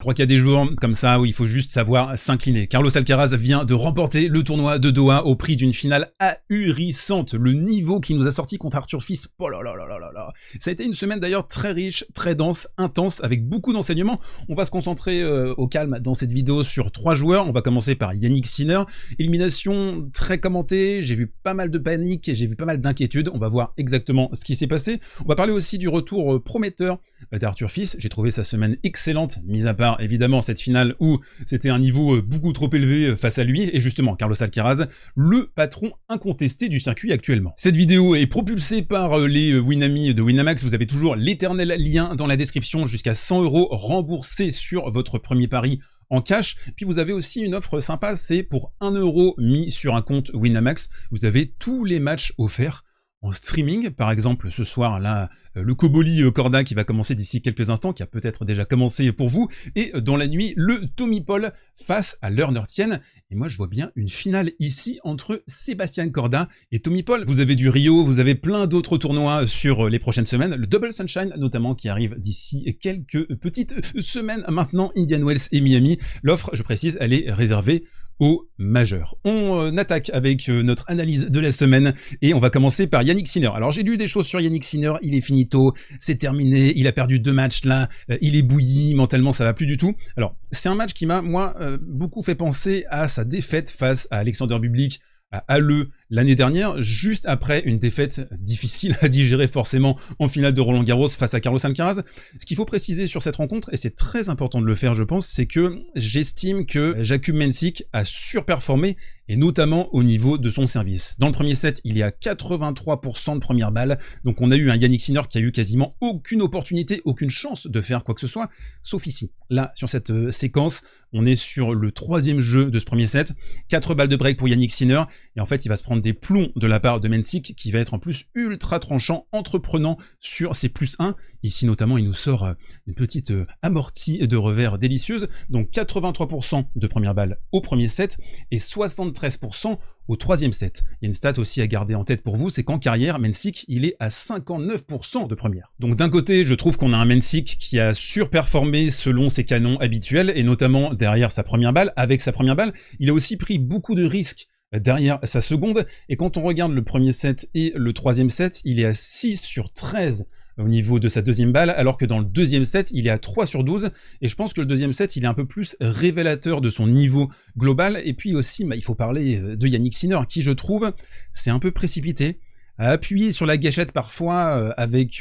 Je crois qu'il y a des jours comme ça où il faut juste savoir s'incliner. Carlos Alcaraz vient de remporter le tournoi de Doha au prix d'une finale ahurissante. Le niveau qui nous a sorti contre Arthur Fils, oh là là là là là là. Ça a été une semaine d'ailleurs très riche, très dense, intense, avec beaucoup d'enseignements. On va se concentrer au calme dans cette vidéo sur 3 joueurs. On va commencer par Jannik Sinner. Élimination très commentée, j'ai vu pas mal de panique et j'ai vu pas mal d'inquiétude. On va voir exactement ce qui s'est passé. On va parler aussi du retour prometteur d'Arthur Fils. J'ai trouvé sa semaine excellente, mis à part évidemment cette finale où c'était un niveau beaucoup trop élevé face à lui, et justement Carlos Alcaraz, le patron incontesté du circuit actuellement. Cette vidéo est propulsée par les Winami de Winamax. Vous avez toujours l'éternel lien dans la description, jusqu'à 100 € remboursés sur votre premier pari en cash. Puis vous avez aussi une offre sympa, c'est pour 1 € mis sur un compte Winamax. Vous avez tous les matchs offerts en streaming, par exemple ce soir là, le Koboli Korda qui va commencer d'ici quelques instants, qui a peut-être déjà commencé pour vous, et dans la nuit le Tommy Paul face à Lerner Tien. Et moi je vois bien une finale ici entre Sébastien Corda et Tommy Paul. Vous avez du Rio, vous avez plein d'autres tournois sur les prochaines semaines, le Double Sunshine notamment qui arrive d'ici quelques petites semaines maintenant, Indian Wells et Miami. L'offre, je précise, elle est réservée au majeur. On attaque avec notre analyse de la semaine et on va commencer par Jannik Sinner. Alors j'ai lu des choses sur Jannik Sinner, il est finito, c'est terminé, il a perdu 2 matchs là, il est bouilli, mentalement ça va plus du tout. Alors c'est un match qui m'a moi beaucoup fait penser à sa défaite face à Alexander Bublik à Halle l'année dernière, juste après une défaite difficile à digérer forcément en finale de Roland Garros face à Carlos Alcaraz. Ce qu'il faut préciser sur cette rencontre, et c'est très important de le faire je pense, c'est que j'estime que Jakub Mensik a surperformé, et notamment au niveau de son service. Dans le premier set, il est à 83% de première balle, donc on a eu un Jannik Sinner qui a eu quasiment aucune opportunité, aucune chance de faire quoi que ce soit, sauf ici. Là, sur cette séquence, on est sur le 3e jeu de ce premier set, 4 balles de break pour Jannik Sinner, et en fait il va se prendre des plombs de la part de Mensik, qui va être en plus ultra tranchant, entreprenant sur ses +1. Ici notamment il nous sort une petite amortie de revers délicieuse, donc 83% de première balle au premier set, et 73% au 3e set. Il y a une stat aussi à garder en tête pour vous, c'est qu'en carrière, Mensik, il est à 59% de première. Donc d'un côté, je trouve qu'on a un Mensik qui a surperformé selon ses canons habituels, et notamment derrière sa première balle. Avec sa première balle, il a aussi pris beaucoup de risques derrière sa seconde, et quand on regarde le premier set et le 3e set, il est à 6 sur 13 au niveau de sa deuxième balle, alors que dans le 2e set, il est à 3 sur 12, et je pense que le 2e set, il est un peu plus révélateur de son niveau global. Et puis aussi, il faut parler de Jannik Sinner, qui je trouve, c'est un peu précipité, à appuyer sur la gâchette parfois avec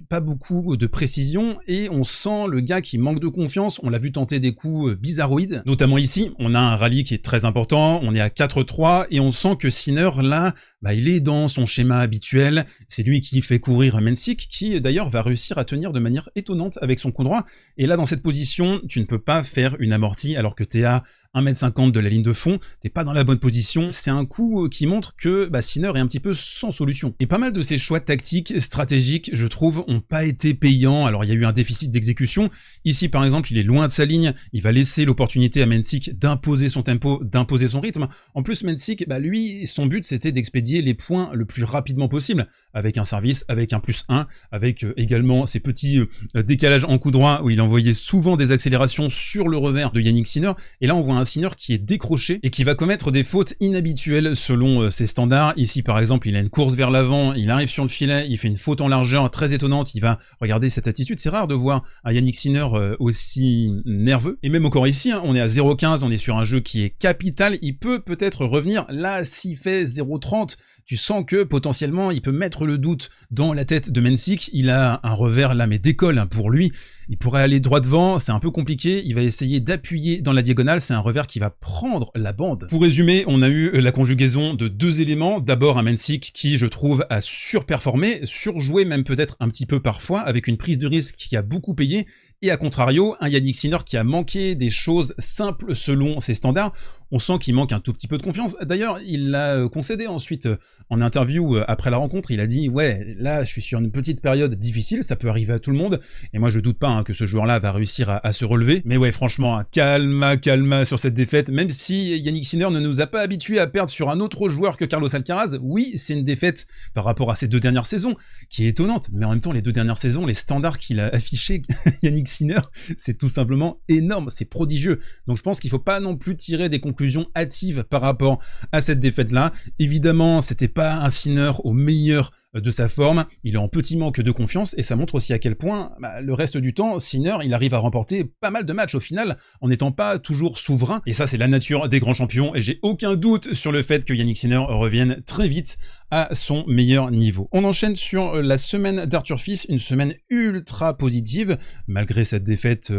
pas beaucoup de précision, et on sent le gars qui manque de confiance. On l'a vu tenter des coups bizarroïdes, notamment ici, on a un rallye qui est très important, on est à 4-3, et on sent que Sinner là, il est dans son schéma habituel, c'est lui qui fait courir Mensik, qui d'ailleurs va réussir à tenir de manière étonnante avec son coup droit, et là dans cette position, tu ne peux pas faire une amortie alors que t'es à 1,50 m de la ligne de fond, t'es pas dans la bonne position. C'est un coup qui montre que Sinner est un petit peu sans solution. Et pas mal de ses choix tactiques, stratégiques, je trouve, ont pas été payants. Alors il y a eu un déficit d'exécution. Ici par exemple, il est loin de sa ligne, il va laisser l'opportunité à Mensik d'imposer son tempo, d'imposer son rythme. En plus Mensik, lui, son but c'était d'expédier les points le plus rapidement possible, avec un service, avec un +1, avec également ces petits décalages en coup droit où il envoyait souvent des accélérations sur le revers de Jannik Sinner. Et là on voit un Sinner qui est décroché et qui va commettre des fautes inhabituelles selon ses standards. Ici par exemple, il a une course vers l'avant, il arrive sur le filet, il fait une faute en largeur très étonnante, il va regarder cette attitude. C'est rare de voir un Jannik Sinner aussi nerveux. Et même encore ici, on est à 0,15, on est sur un jeu qui est capital, il peut peut-être revenir. Là, s'il fait 0,30, tu sens que potentiellement il peut mettre le doute dans la tête de Mensik. Il a un revers là mais décolle pour lui, il pourrait aller droit devant, c'est un peu compliqué, il va essayer d'appuyer dans la diagonale, c'est un revers qui va prendre la bande. Pour résumer, on a eu la conjugaison de 2 éléments. D'abord un Mensik qui je trouve a surperformé, surjoué même peut-être un petit peu parfois, avec une prise de risque qui a beaucoup payé, et à contrario un Jannik Sinner qui a manqué des choses simples selon ses standards. on sent qu'il manque un tout petit peu de confiance. D'ailleurs, il l'a concédé ensuite en interview après la rencontre, il a dit « Ouais, là, je suis sur une petite période difficile, ça peut arriver à tout le monde, et moi je doute pas que ce joueur-là va réussir à se relever. » Mais ouais, franchement, calma sur cette défaite, même si Yannick Sinner ne nous a pas habitués à perdre sur un autre joueur que Carlos Alcaraz, oui, c'est une défaite par rapport à ces 2 dernières saisons, qui est étonnante, mais en même temps, les 2 dernières saisons, les standards qu'il a affichés, Yannick Sinner, c'est tout simplement énorme, c'est prodigieux. Donc je pense qu'il faut pas non plus tirer des conclusions hâtives par rapport à cette défaite-là. Évidemment, c'était pas un Sinner au meilleur de sa forme, il est en petit manque de confiance, et ça montre aussi à quel point, le reste du temps, Sinner, il arrive à remporter pas mal de matchs au final, en n'étant pas toujours souverain, et ça c'est la nature des grands champions, et j'ai aucun doute sur le fait que Yannick Sinner revienne très vite à son meilleur niveau. On enchaîne sur la semaine d'Arthur Fils, une semaine ultra positive, malgré cette défaite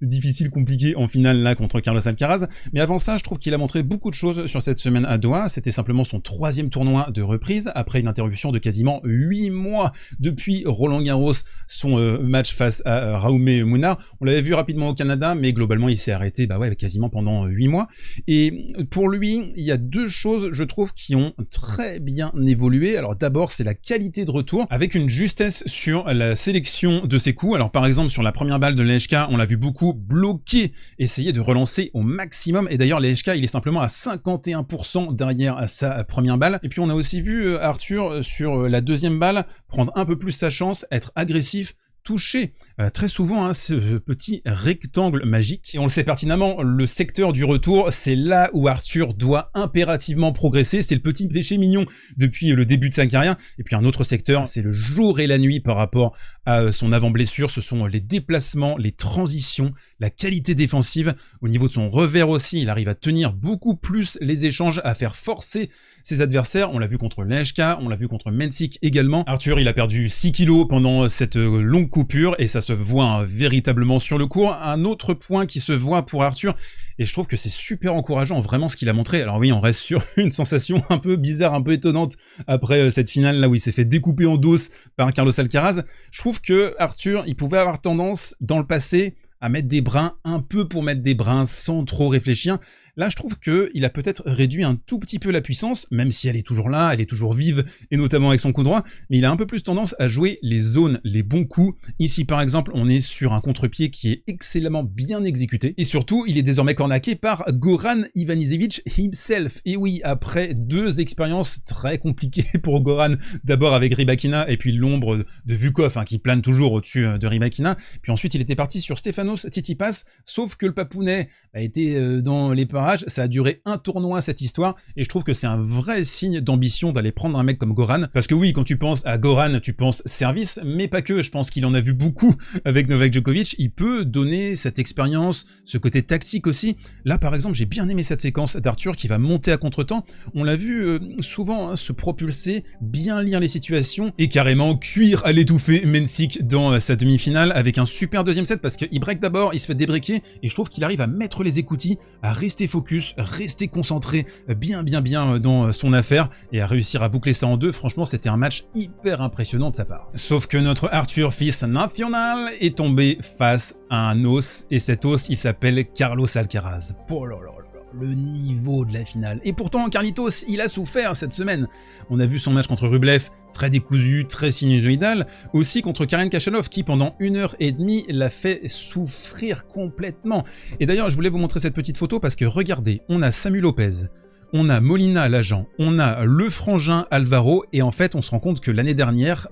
difficile, compliquée en finale là contre Carlos Alcaraz, mais avant ça, je trouve qu'il a montré beaucoup de choses sur cette semaine à Doha. C'était simplement son 3e tournoi de reprise, après une interruption de quasiment 8 mois depuis Roland Garros, son match face à Raume Munar. On l'avait vu rapidement au Canada, mais globalement il s'est arrêté quasiment pendant 8 mois. Et pour lui, il y a 2 choses, je trouve, qui ont très bien évolué. Alors d'abord, c'est la qualité de retour, avec une justesse sur la sélection de ses coups. Alors par exemple, sur la première balle de Lehecka, on l'a vu beaucoup bloquer, essayer de relancer au maximum. Et d'ailleurs, Lehecka, il est simplement à 51% derrière sa première balle. Et puis on a aussi vu Arthur sur la 2e balle prendre un peu plus sa chance, être agressif, toucher très souvent ce petit rectangle magique. Et on le sait pertinemment, le secteur du retour, c'est là où Arthur doit impérativement progresser. C'est le petit péché mignon depuis le début de sa carrière. Et puis un autre secteur, c'est le jour et la nuit par rapport à son avant-blessure. Ce sont les déplacements, les transitions, la qualité défensive. Au niveau de son revers aussi, il arrive à tenir beaucoup plus les échanges, à faire forcer ses adversaires. On l'a vu contre Lehecka, on l'a vu contre Mensik également. Arthur, il a perdu 6 kilos pendant cette longue coupure, et ça se voit véritablement sur le court. Un autre point qui se voit pour Arthur, et je trouve que c'est super encourageant vraiment ce qu'il a montré. Alors oui, on reste sur une sensation un peu bizarre, un peu étonnante après cette finale là où il s'est fait découper en dos par Carlos Alcaraz. Je trouve que Arthur, il pouvait avoir tendance dans le passé à mettre des brins un peu pour mettre des brins sans trop réfléchir. Là, je trouve qu'il a peut-être réduit un tout petit peu la puissance, même si elle est toujours là, elle est toujours vive, et notamment avec son coup droit, mais il a un peu plus tendance à jouer les zones, les bons coups. Ici, par exemple, on est sur un contre-pied qui est excellemment bien exécuté, et surtout, il est désormais cornaqué par Goran Ivanisevic himself. Et oui, après 2 expériences très compliquées pour Goran, d'abord avec Rybakina, et puis l'ombre de Vukov, qui plane toujours au-dessus de Rybakina, puis ensuite il était parti sur Stefanos Tsitsipas, sauf que le Papounet a été dans les parages. Ça a duré un tournoi cette histoire, et je trouve que c'est un vrai signe d'ambition d'aller prendre un mec comme Goran, parce que oui, quand tu penses à Goran, tu penses service, mais pas que. Je pense qu'il en a vu beaucoup avec Novak Djokovic. Il peut donner cette expérience, ce côté tactique aussi. Là par exemple, j'ai bien aimé cette séquence d'Arthur qui va monter à contre-temps. On l'a vu souvent se propulser, bien lire les situations, et carrément cuire à l'étouffer Mensik dans sa demi-finale avec un super 2e set, parce qu'il break d'abord, il se fait débriquer, et je trouve qu'il arrive à mettre les écoutilles, à rester focus, rester concentré bien dans son affaire, et à réussir à boucler ça en 2. Franchement, c'était un match hyper impressionnant de sa part. Sauf que notre Arthur Fils national est tombé face à un os, et cet os, il s'appelle Carlos Alcaraz. Oh là là là, le niveau de la finale. Et pourtant, Carlitos, il a souffert cette semaine. On a vu son match contre Rublev, très décousu, très sinusoïdal, aussi contre Karen Khachanov qui pendant 1h30 l'a fait souffrir complètement. Et d'ailleurs, je voulais vous montrer cette petite photo parce que regardez, on a Samu Lopez, on a Molina l'agent, on a le frangin Alvaro, et en fait on se rend compte que l'année dernière,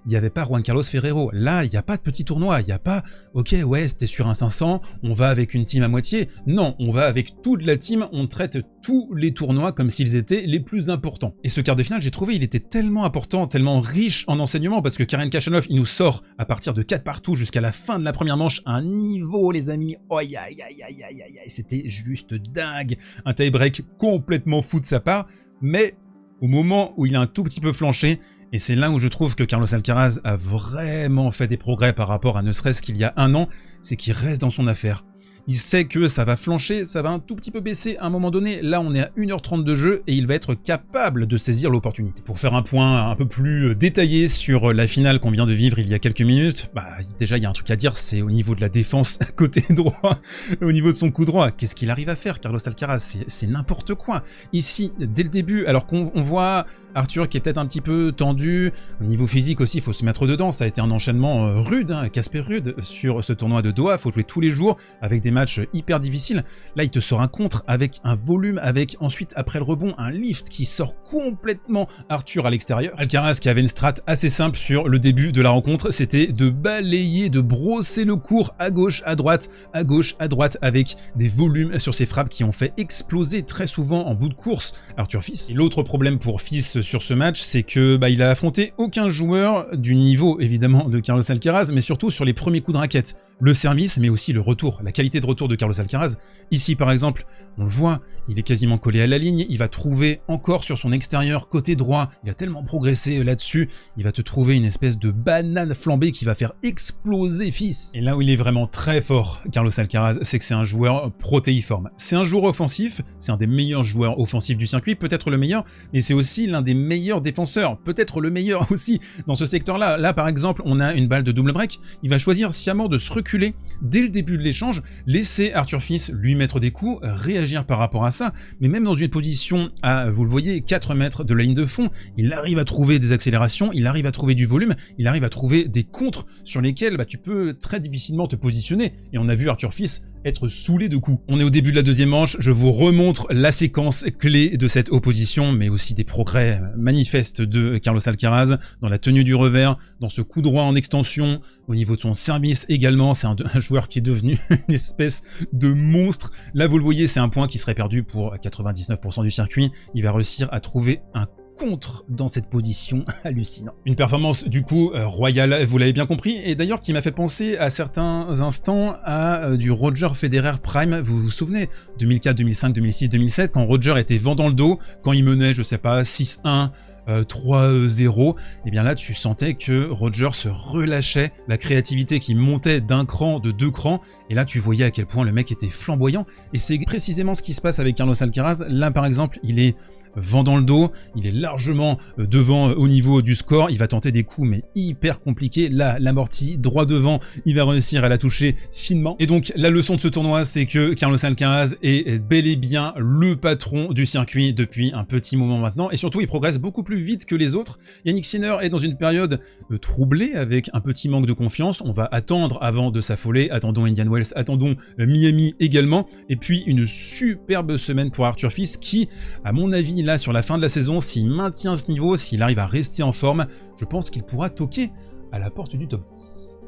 il n'y avait pas Juan Carlos Ferrero. Là, il n'y a pas de petit tournoi, il n'y a pas « Ok, ouais, c'était sur un 500, on va avec une team à moitié ». Non, on va avec toute la team, on traite tous les tournois comme s'ils étaient les plus importants. Et ce quart de finale, j'ai trouvé, il était tellement important, tellement riche en enseignements, parce que Karen Khachanov, il nous sort à partir de 4 partout jusqu'à la fin de la première manche, un niveau, les amis, aïe aïe aïe aïe aïe aïe, c'était juste dingue. Un tie-break complètement fou de sa part, mais au moment où il a un tout petit peu flanché, et c'est là où je trouve que Carlos Alcaraz a vraiment fait des progrès par rapport à ne serait-ce qu'il y a un an, c'est qu'il reste dans son affaire. il sait que ça va flancher, ça va un tout petit peu baisser à un moment donné. Là, on est à 1h30 de jeu et il va être capable de saisir l'opportunité. Pour faire un point un peu plus détaillé sur la finale qu'on vient de vivre il y a quelques minutes, déjà il y a un truc à dire, c'est au niveau de la défense côté droit, au niveau de son coup droit. Qu'est-ce qu'il arrive à faire, Carlos Alcaraz? C'est n'importe quoi. Ici, dès le début, alors qu'on voit Arthur qui est peut-être un petit peu tendu, au niveau physique aussi, il faut se mettre dedans, ça a été un enchaînement rude, Casper Ruud sur ce tournoi de Doha, il faut jouer tous les jours avec des matchs hyper difficiles. Là, il te sort un contre avec un volume, avec ensuite, après le rebond, un lift qui sort complètement Arthur à l'extérieur. Alcaraz qui avait une strat assez simple sur le début de la rencontre, c'était de balayer, de brosser le court à gauche, à droite, avec des volumes sur ses frappes qui ont fait exploser très souvent en bout de course Arthur Fils. Et l'autre problème pour Fils sur ce match, c'est que il a affronté aucun joueur du niveau évidemment de Carlos Alcaraz, mais surtout sur les premiers coups de raquette. Le service, mais aussi le retour, la qualité de retour de Carlos Alcaraz. Ici, par exemple, on le voit, il est quasiment collé à la ligne, il va trouver encore sur son extérieur, côté droit, il a tellement progressé là-dessus, il va te trouver une espèce de banane flambée qui va faire exploser Fils. Et là où il est vraiment très fort, Carlos Alcaraz, c'est que c'est un joueur protéiforme. C'est un joueur offensif, c'est un des meilleurs joueurs offensifs du circuit, peut-être le meilleur, mais c'est aussi l'un des meilleurs défenseurs, peut-être le meilleur aussi dans ce secteur-là. Là, par exemple, on a une balle de double break, il va choisir sciemment de se reculer dès le début de l'échange, laisser Arthur Fils lui mettre des coups, réagir par rapport à ça, mais même dans une position à, vous le voyez, 4 mètres de la ligne de fond, il arrive à trouver des accélérations, il arrive à trouver du volume, il arrive à trouver des contres sur lesquels tu peux très difficilement te positionner, et on a vu Arthur Fils être saoulé de coups. On est au début de la deuxième manche, je vous remontre la séquence clé de cette opposition, mais aussi des progrès manifestes de Carlos Alcaraz dans la tenue du revers, dans ce coup droit en extension, au niveau de son service également, c'est un joueur qui est devenu une espèce de monstre. Là vous le voyez, c'est un point qui serait perdu pour 99% du circuit, il va réussir à trouver un contre dans cette position hallucinant. Une performance du coup royale, vous l'avez bien compris, et d'ailleurs qui m'a fait penser à certains instants à du Roger Federer Prime, vous vous souvenez, 2004, 2005, 2006, 2007, quand Roger était vent dans le dos, quand il menait, je sais pas, 6-1, 3-0, et bien là tu sentais que Roger se relâchait, la créativité qui montait d'un cran, de 2 crans, et là tu voyais à quel point le mec était flamboyant, et c'est précisément ce qui se passe avec Carlos Alcaraz. Là par exemple, il est vent dans le dos, il est largement devant au niveau du score, il va tenter des coups mais hyper compliqués, là l'amorti droit devant, il va réussir à la toucher finement. Et donc la leçon de ce tournoi, c'est que Carlos Alcaraz est bel et bien le patron du circuit depuis un petit moment maintenant, et surtout il progresse beaucoup plus vite que les autres. Yannick Sinner est dans une période troublée avec un petit manque de confiance, on va attendre avant de s'affoler, attendons Indian Wells, attendons Miami également, et puis une superbe semaine pour Arthur Fils qui, à mon avis, là sur la fin de la saison, s'il maintient ce niveau, s'il arrive à rester en forme, je pense qu'il pourra toquer à la porte du top 10.